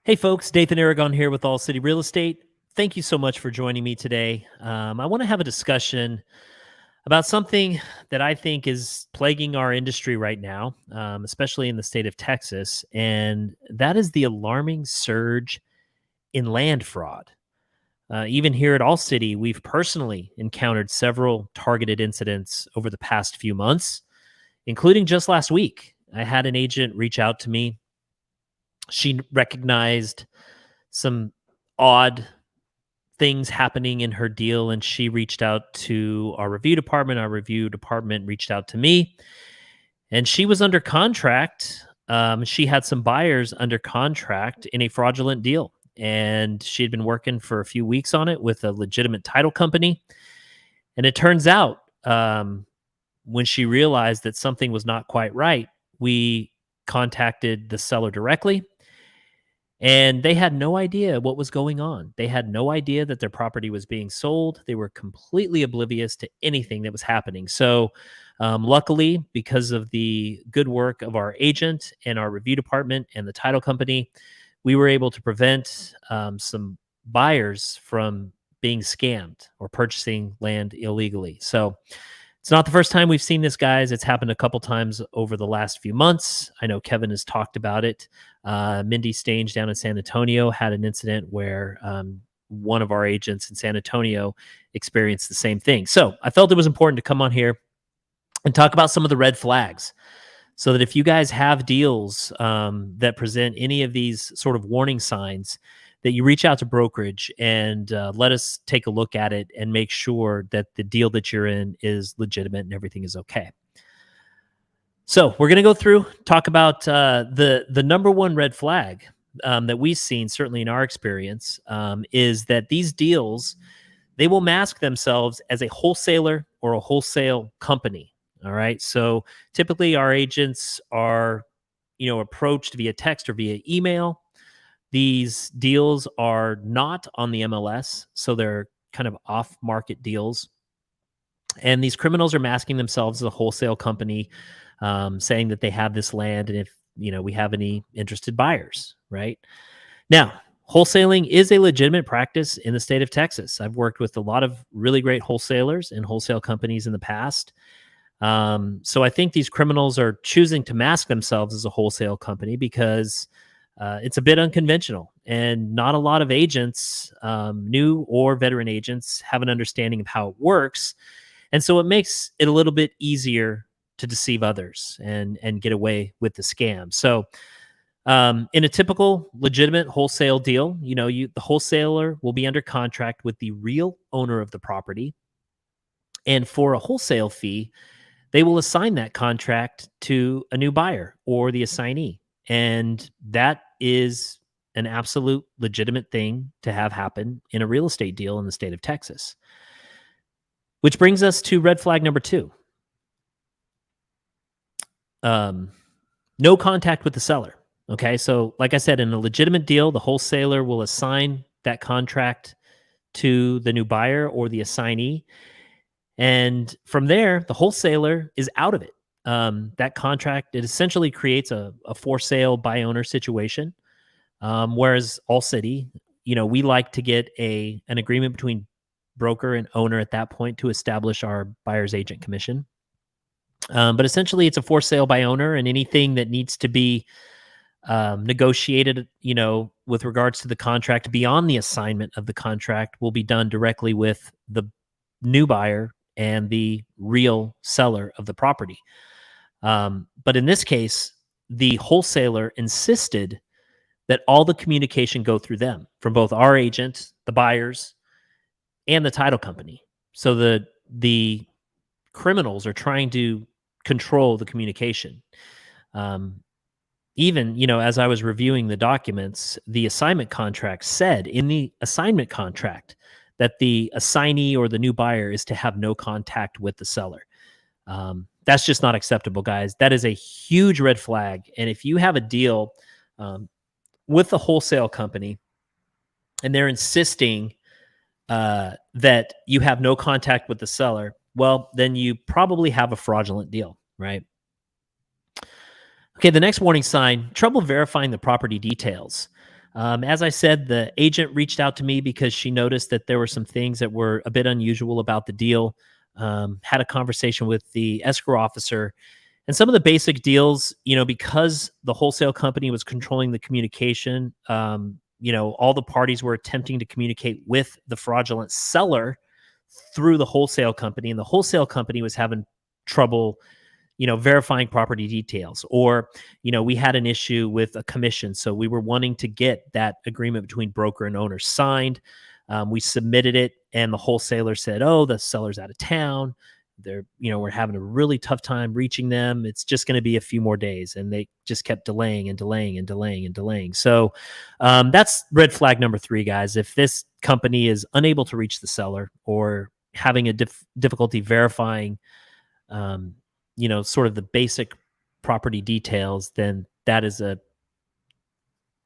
Hey folks, Nathan Aragon here with All City Real Estate. Thank you so much for joining me today. I want to have a discussion about something that I think is plaguing our industry right now, especially in the state of Texas, and that is the alarming surge in land fraud. Even here at All City, we've personally encountered several targeted incidents over the past few months, including just last week. I had an agent reach out to me. She recognized some odd things happening in her deal, and she reached out to our review department. Our review department reached out to me, and she was under contract. She had some buyers under contract in a fraudulent deal, and she had been working for a few weeks on it with a legitimate title company. And it turns out, when she realized that something was not quite right, we contacted the seller directly, and they had no idea what was going on. They had no idea that their property was being sold. They were completely oblivious to anything that was happening. So, luckily, because of the good work of our agent and our review department and the title company, we were able to prevent some buyers from being scammed or purchasing land illegally. So, it's not the first time we've seen this, guys. It's happened a couple times over the last few months. I know Kevin has talked about it. Mindy Stange down in San Antonio had an incident where one of our agents in San Antonio experienced the same thing. So I felt it was important to come on here and talk about some of the red flags, so that if you guys have deals that present any of these sort of warning signs, that you reach out to brokerage and let us take a look at it and make sure that the deal that you're in is legitimate and everything is okay. So we're going to go through, talk about the number one red flag that we've seen, certainly in our experience, is that these deals, they will mask themselves as a wholesaler or a wholesale company. All right. So typically our agents are, approached via text or via email. These deals are not on the MLS, so they're kind of off market deals. And these criminals are masking themselves as a wholesale company, saying that they have this land, and if we have any interested buyers, right? Now, wholesaling is a legitimate practice in the state of Texas. I've worked with a lot of really great wholesalers and wholesale companies in the past. So I think these criminals are choosing to mask themselves as a wholesale company because it's a bit unconventional, and not a lot of agents, new or veteran agents, have an understanding of how it works. And so it makes it a little bit easier to deceive others and get away with the scam. So in a typical legitimate wholesale deal, the wholesaler will be under contract with the real owner of the property. And for a wholesale fee, they will assign that contract to a new buyer or the assignee. And that is an absolute legitimate thing to have happen in a real estate deal in the state of Texas. Which brings us to red flag number 2. No contact with the seller. Okay, so like I said, in a legitimate deal, the wholesaler will assign that contract to the new buyer or the assignee. And from there, the wholesaler is out of it. That contract, it essentially creates a for sale by owner situation. Whereas All City, we like to get an agreement between broker and owner at that point to establish our buyer's agent commission. But essentially, it's a for sale by owner, and anything that needs to be negotiated, with regards to the contract beyond the assignment of the contract, will be done directly with the new buyer and the real seller of the property. But in this case, the wholesaler insisted that all the communication go through them, from both our agent, the buyers, and the title company. So the criminals are trying to control the communication. Even, as I was reviewing the documents, the assignment contract said in the assignment contract that the assignee or the new buyer is to have no contact with the seller. That's just not acceptable, guys. That is a huge red flag. And if you have a deal with a wholesale company and they're insisting that you have no contact with the seller, well, then you probably have a fraudulent deal, right? Okay, the next warning sign: trouble verifying the property details. As I said, the agent reached out to me because she noticed that there were some things that were a bit unusual about the deal. Had a conversation with the escrow officer, and some of the basic deals, because the wholesale company was controlling the communication, all the parties were attempting to communicate with the fraudulent seller through the wholesale company, and the wholesale company was having trouble verifying property details. Or we had an issue with a commission, so we were wanting to get that agreement between broker and owner signed. We submitted it, and the wholesaler said, oh, the seller's out of town. We're having a really tough time reaching them. It's just going to be a few more days. And they just kept delaying and delaying and delaying and delaying. So that's red flag number 3, guys. If this company is unable to reach the seller or having a difficulty verifying sort of the basic property details, then that is a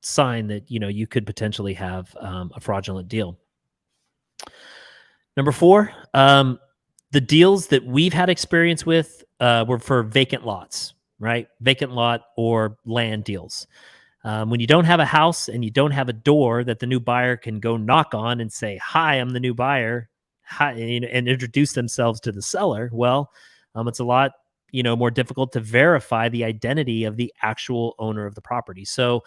sign that, you could potentially have a fraudulent deal. Number 4, the deals that we've had experience with were for vacant lots, right? Vacant lot or land deals. When you don't have a house and you don't have a door that the new buyer can go knock on and say, hi, I'm the new buyer, hi, and introduce themselves to the seller, well, it's a lot more difficult to verify the identity of the actual owner of the property. So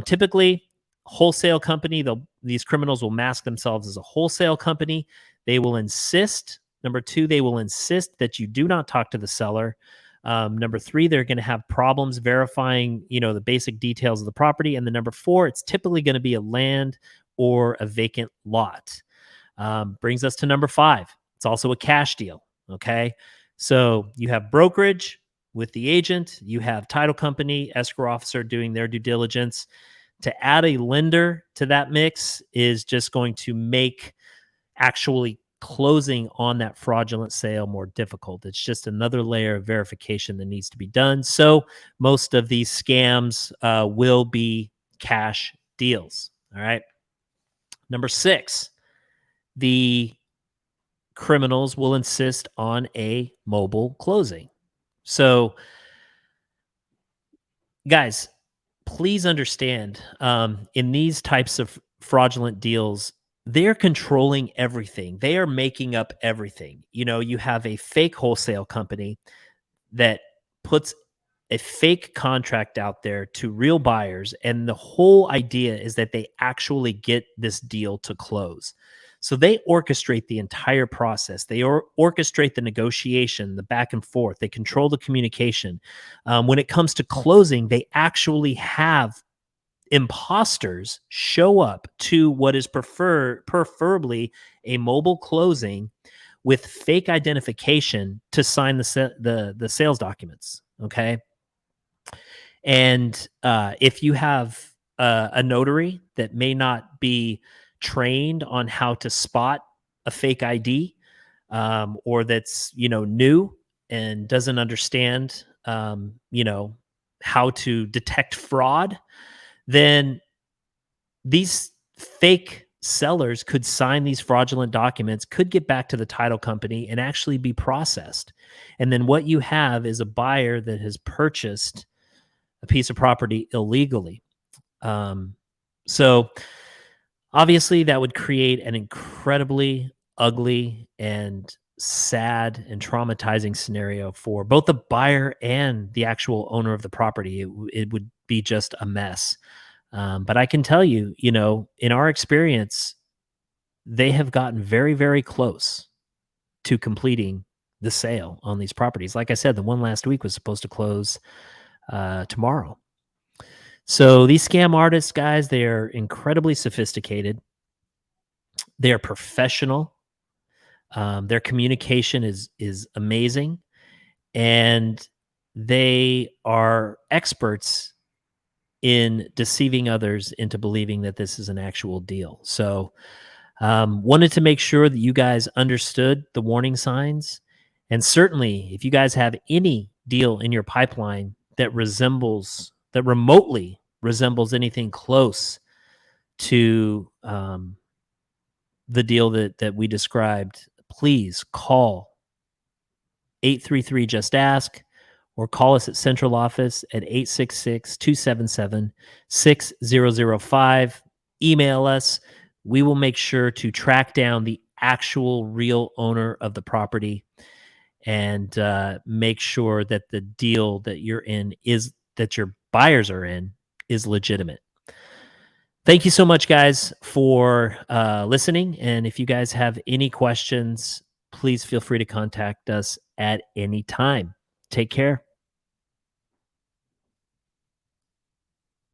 typically, wholesale company, these criminals will mask themselves as a wholesale company. They will insist, number 2, they will insist that you do not talk to the seller. Number 3, they're going to have problems verifying, the basic details of the property. And then number 4, it's typically going to be a land or a vacant lot. Brings us to number 5. It's also a cash deal. Okay. So you have brokerage with the agent, you have title company, escrow officer doing their due diligence. To add a lender to that mix is just going to make actually closing on that fraudulent sale more difficult. It's just another layer of verification that needs to be done. So most of these scams will be cash deals. All right. Number 6, the criminals will insist on a mobile closing. So, guys, please understand, in these types of fraudulent deals, they're controlling everything. They are making up everything. You have a fake wholesale company that puts a fake contract out there to real buyers. And the whole idea is that they actually get this deal to close. So they orchestrate the entire process. They orchestrate the negotiation, the back and forth. They control the communication. When it comes to closing, they actually have imposters show up to what is preferably a mobile closing with fake identification to sign the sales documents. Okay. And if you have a notary that may not be trained on how to spot a fake ID, or that's new and doesn't understand how to detect fraud, then these fake sellers could sign these fraudulent documents, could get back to the title company and actually be processed. And then what you have is a buyer that has purchased a piece of property illegally. So obviously that would create an incredibly ugly and sad and traumatizing scenario for both the buyer and the actual owner of the property. It would be just a mess. But I can tell you, in our experience, they have gotten very, very close to completing the sale on these properties. Like I said, the one last week was supposed to close tomorrow. So these scam artists, guys, they are incredibly sophisticated. They are professional. Their communication is amazing, and they are experts in deceiving others into believing that this is an actual deal. So, wanted to make sure that you guys understood the warning signs. And certainly, if you guys have any deal in your pipeline that remotely resembles anything close to the deal that we described, please call 833 Just Ask or call us at central office at 866-277-6005. Email us. We will make sure to track down the actual real owner of the property and make sure that the deal that you're in is that your buyers are in is legitimate. Thank you so much, guys, for listening. And if you guys have any questions, please feel free to contact us at any time. Take care.